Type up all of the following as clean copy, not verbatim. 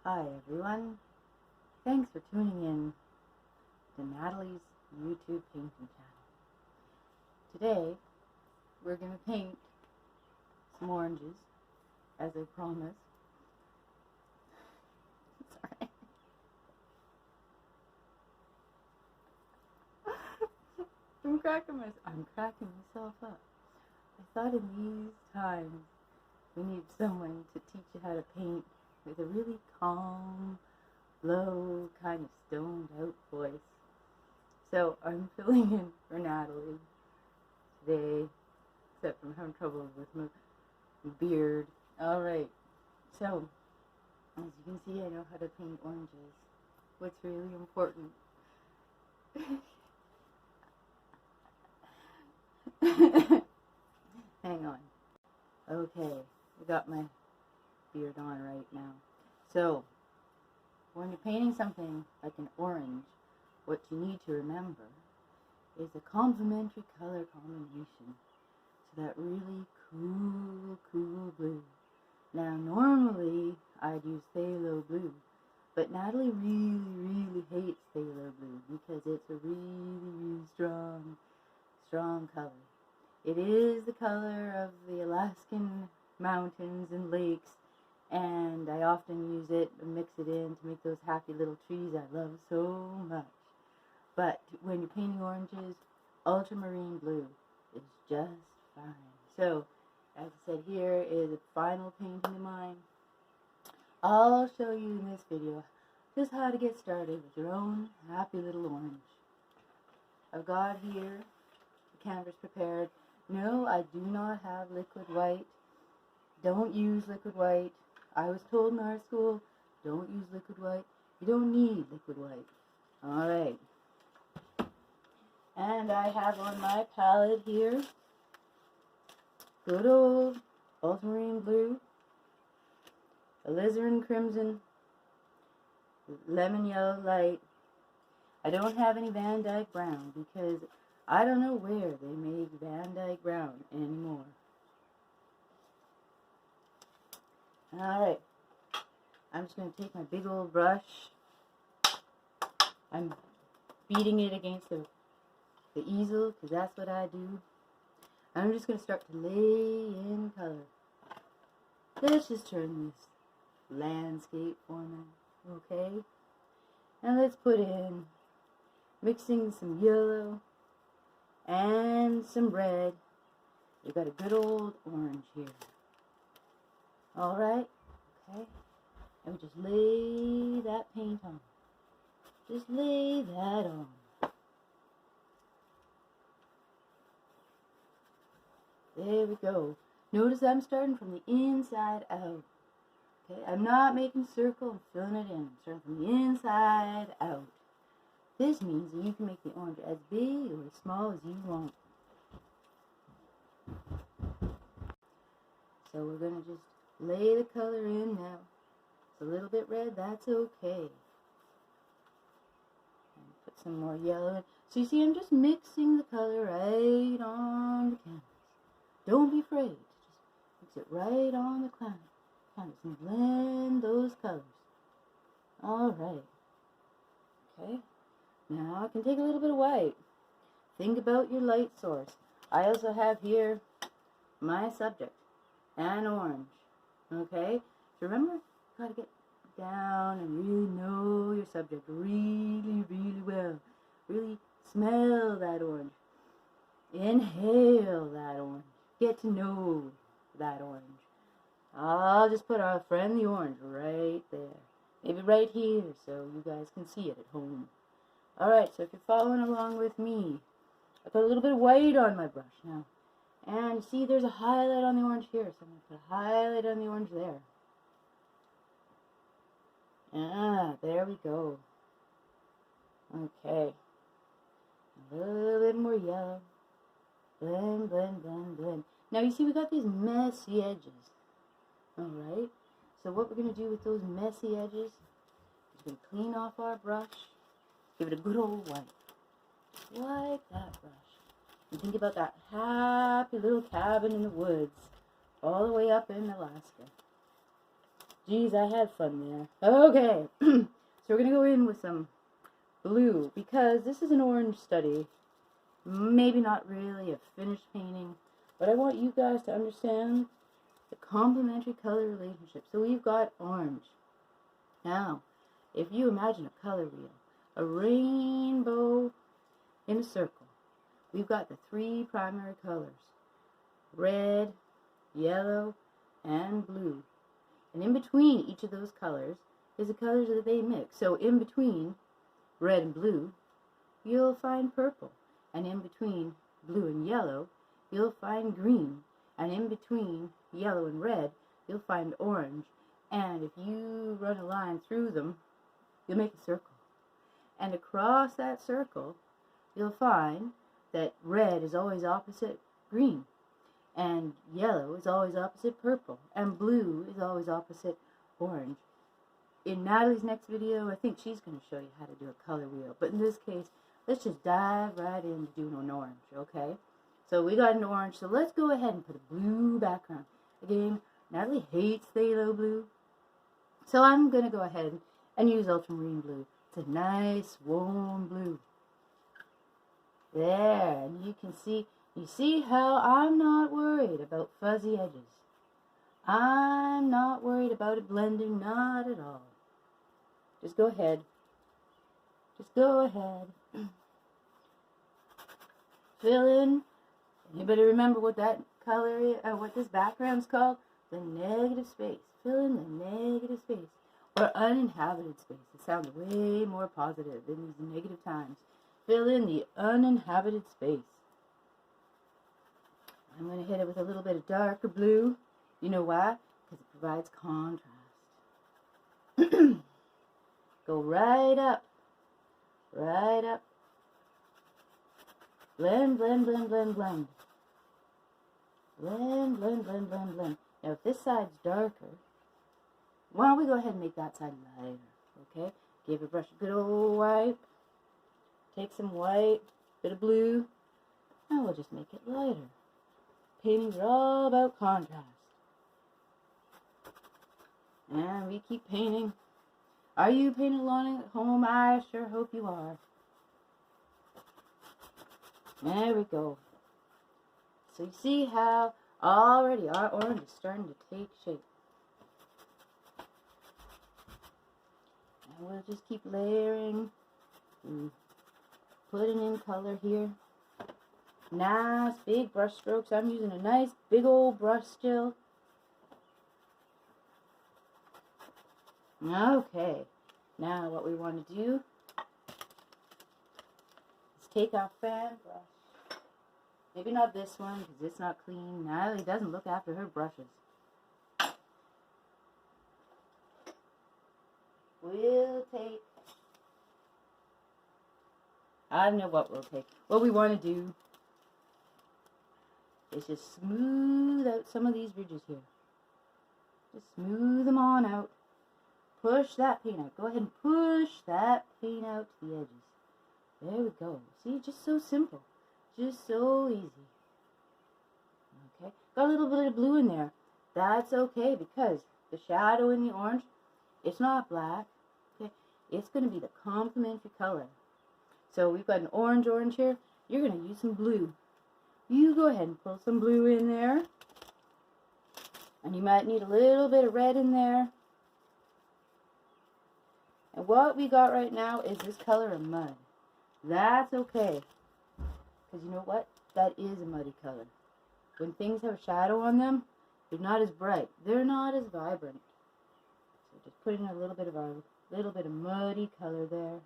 Hi everyone, thanks for tuning in to Natalie's YouTube painting channel. Today we're going to paint some oranges, as I promised. Sorry. I'm cracking myself up. I thought in these times we need someone to teach you how to paint with a really calm, low, kind of stoned out voice. So I'm filling in for Natalie today, except I'm having trouble with my beard. Alright, so as you can see, I know how to paint oranges. What's really important hang on. Okay, I got my beard on right now. So, when you're painting something like an orange, what you need to remember is a complementary color combination. So that really cool blue. Now, normally, I'd use phthalo blue, but Natalie really hates phthalo blue because it's a really strong color. It is the color of the Alaskan mountains and lakes, and I often use it and mix it in to make those happy little trees I love so much. But when you're painting oranges, ultramarine blue is just fine. So, as I said, here is a final painting of mine. I'll show you in this video just how to get started with your own happy little orange. I've got here the canvas prepared. No, I do not have liquid white. Don't use liquid white. I was told in art school, don't use liquid white. You don't need liquid white. Alright. And I have on my palette here, good old ultramarine blue, alizarin crimson, lemon yellow light. I don't have any Van Dyke brown because I don't know where they make Van Dyke brown anymore. Alright, I'm just going to take my big old brush. I'm beating it against the easel because that's what I do. I'm just going to start to lay in color. Let's just turn this landscape format, okay? And let's put in mixing some yellow and some red. We've got a good old orange here. Alright, okay, and we just lay that paint on. Just lay that on. There we go. Notice I'm starting from the inside out. Okay, I'm not making a circle and filling it in. I'm starting from the inside out. This means that you can make the orange as big or as small as you want. So we're going to just lay the color in now. It's a little bit red, that's okay. And put some more yellow in. So you see, I'm just mixing the color right on the canvas. Don't be afraid. Just mix it right on the canvas and blend those colors. Alright. Okay. Now I can take a little bit of white. Think about your light source. I also have here my subject, an orange. Okay? So remember, you gotta get down and really know your subject really well. Really smell that orange. Inhale that orange. Get to know that orange. I'll just put our friend the orange right there. Maybe right here so you guys can see it at home. Alright, so if you're following along with me, I put a little bit of white on my brush now. And you see there's a highlight on the orange here, so I'm going to put a highlight on the orange there. Ah, there we go. Okay. A little bit more yellow. Blend. Now you see we got these messy edges. Alright, so what we're going to do with those messy edges is we're going to clean off our brush. Give it a good old wipe. Like that brush. And think about that happy little cabin in the woods all the way up in Alaska. Geez, I had fun there. Okay, so we're going to go in with some blue, because this is an orange study. Maybe not really a finished painting, but I want you guys to understand the complementary color relationship. So we've got orange. Now, if you imagine a color wheel, a rainbow in a circle, we've got the three primary colors: red, yellow, and blue. And in between each of those colors is the colors that they mix. So in between red and blue, you'll find purple. And in between blue and yellow, you'll find green. And in between yellow and red, you'll find orange. And if you run a line through them, you'll make a circle. And across that circle, you'll find that red is always opposite green, and yellow is always opposite purple, and blue is always opposite orange. In Natalie's next video, I think she's going to show you how to do a color wheel. But in this case, let's just dive right into doing an orange, okay? So we got an orange, so let's go ahead and put a blue background. Again, Natalie hates phthalo blue, so I'm going to go ahead and use ultramarine blue. It's a nice, warm blue. There, and you can see, you see how I'm not worried about fuzzy edges. I'm not worried about it blending, not at all. Just go ahead. Just go ahead. Fill in. Anybody remember what that color is, what this background's called? The negative space. Fill in the negative space, or uninhabited space. It sounds way more positive than these negative times. Fill in the uninhabited space. I'm going to hit it with a little bit of darker blue. You know why? Because it provides contrast. Go right up. Right up. Blend, blend, blend, blend, blend. Blend, blend, blend, blend, blend. Now if this side's darker, why don't we go ahead and make that side lighter, okay? Give your brush a good old wipe. Take some white, bit of blue, and we'll just make it lighter. Paintings are all about contrast. And we keep painting. Are you painting along at home? I sure hope you are. There we go. So you see how already our orange is starting to take shape. And we'll just keep layering and putting in color here. Nice big brush strokes. I'm using a nice big old brush still. Okay, now what we want to do is take our fan brush. Maybe not this one because it's not clean. Natalie doesn't look after her brushes. We'll take, I know what we'll take. What we want to do is just smooth out some of these ridges here. Just smooth them on out. Push that paint out. Go ahead and push that paint out to the edges. There we go. See, just so simple. Just so easy. Okay, got a little bit of blue in there. That's okay because the shadow in the orange, it's not black. Okay, it's going to be the complementary color. So we've got an orange here. You're going to use some blue. You go ahead and pull some blue in there. And you might need a little bit of red in there. And what we got right now is this color of mud. That's okay. Because you know what? That is a muddy color. When things have a shadow on them, they're not as bright. They're not as vibrant. So just put in a little bit of muddy color there.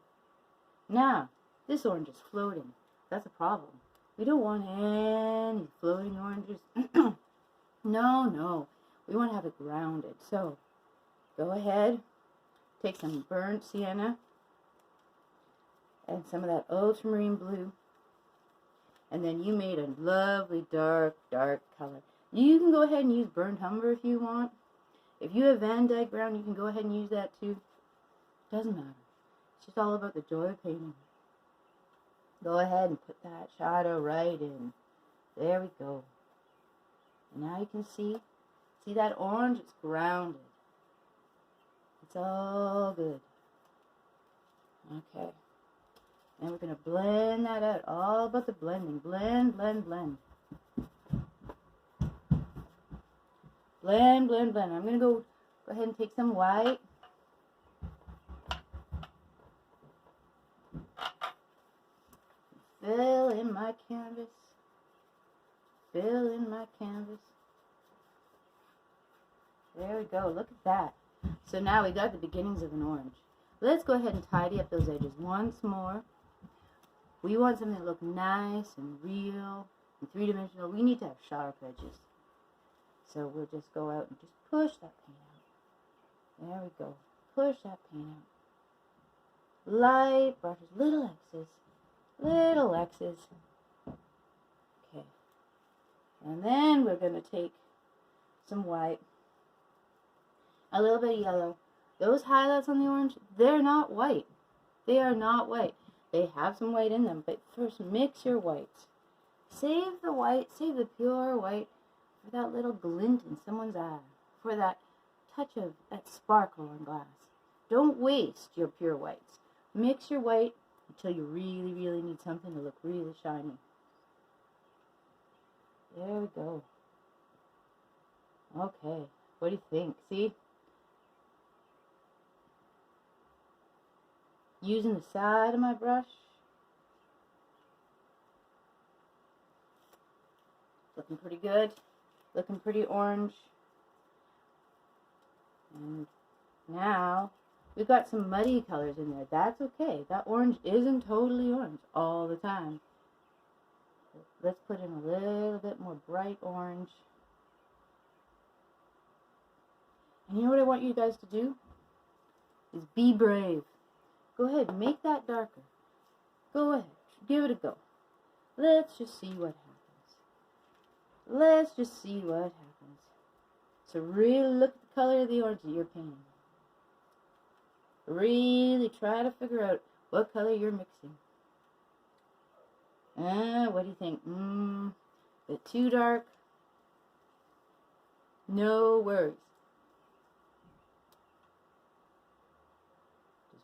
Now, this orange is floating. That's a problem. We don't want any floating oranges. No. We want to have it grounded. So, go ahead. Take some burnt sienna and some of that ultramarine blue. And then you made a lovely dark color. You can go ahead and use burnt umber if you want. If you have Van Dyke brown, you can go ahead and use that too. Doesn't matter. It's just all about the joy of painting. Go ahead and put that shadow right in. There we go. And now you can see that orange? It's grounded. It's all good. Okay. And we're going to blend that out. All about the blending. Blend, blend, blend. Blend, blend, blend. I'm going to go ahead and take some white. Fill in my canvas. Fill in my canvas. There we go. Look at that. So now we got the beginnings of an orange. Let's go ahead and tidy up those edges once more. We want something to look nice and real and three-dimensional. We need to have sharp edges. So we'll just go out and just push that paint out. There we go. Push that paint out. Light brushes, little X's. Little X's. Okay. And then we're going to take some white. A little bit of yellow. Those highlights on the orange, they're not white. They are not white. They have some white in them, but first mix your whites. Save the white, save the pure white for that little glint in someone's eye, for that touch of that sparkle on glass. Don't waste your pure whites. Mix your white until you really, really need something to look really shiny. There we go. Okay, what do you think? See? Using the side of my brush. Looking pretty good. Looking pretty orange. And now we've got some muddy colors in there. That's okay. That orange isn't totally orange all the time. Let's put in a little bit more bright orange. And you know what I want you guys to do? Is be brave. Go ahead, make that darker. Go ahead, give it a go. Let's just see what happens. Let's just see what happens. So really look at the color of the orange that you're painting. Really try to figure out what color you're mixing. What do you think? A bit too dark? No worries.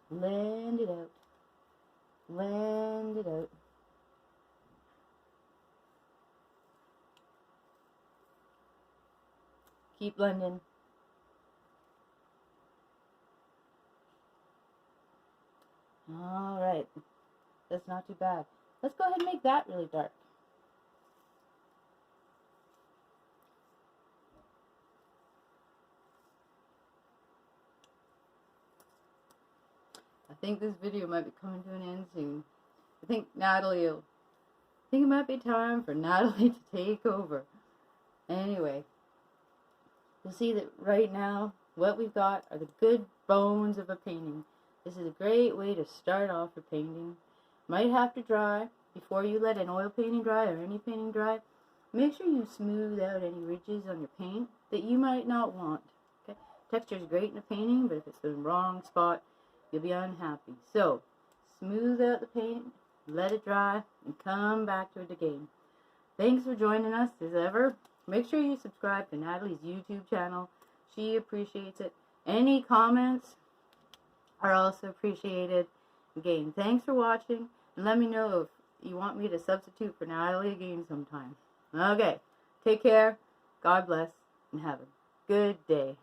Blend it out. Blend it out. Keep blending. All right. That's not too bad. Let's go ahead and make that really dark. I think this video might be coming to an end soon. I think it might be time for Natalie to take over. Anyway, you'll see that right now, what we've got are the good bones of a painting. This is a great way to start off your painting. Might have to dry before you let an oil painting dry or any painting dry. Make sure you smooth out any ridges on your paint that you might not want. Okay? Texture is great in a painting, but if it's the wrong spot, you'll be unhappy. So, smooth out the paint, let it dry, and come back to it again. Thanks for joining us as ever. Make sure you subscribe to Natalie's YouTube channel. She appreciates it. Any comments are also appreciated. Again, thanks for watching, and let me know if you want me to substitute for Natalie again sometime. Okay, take care, God bless, and have a good day.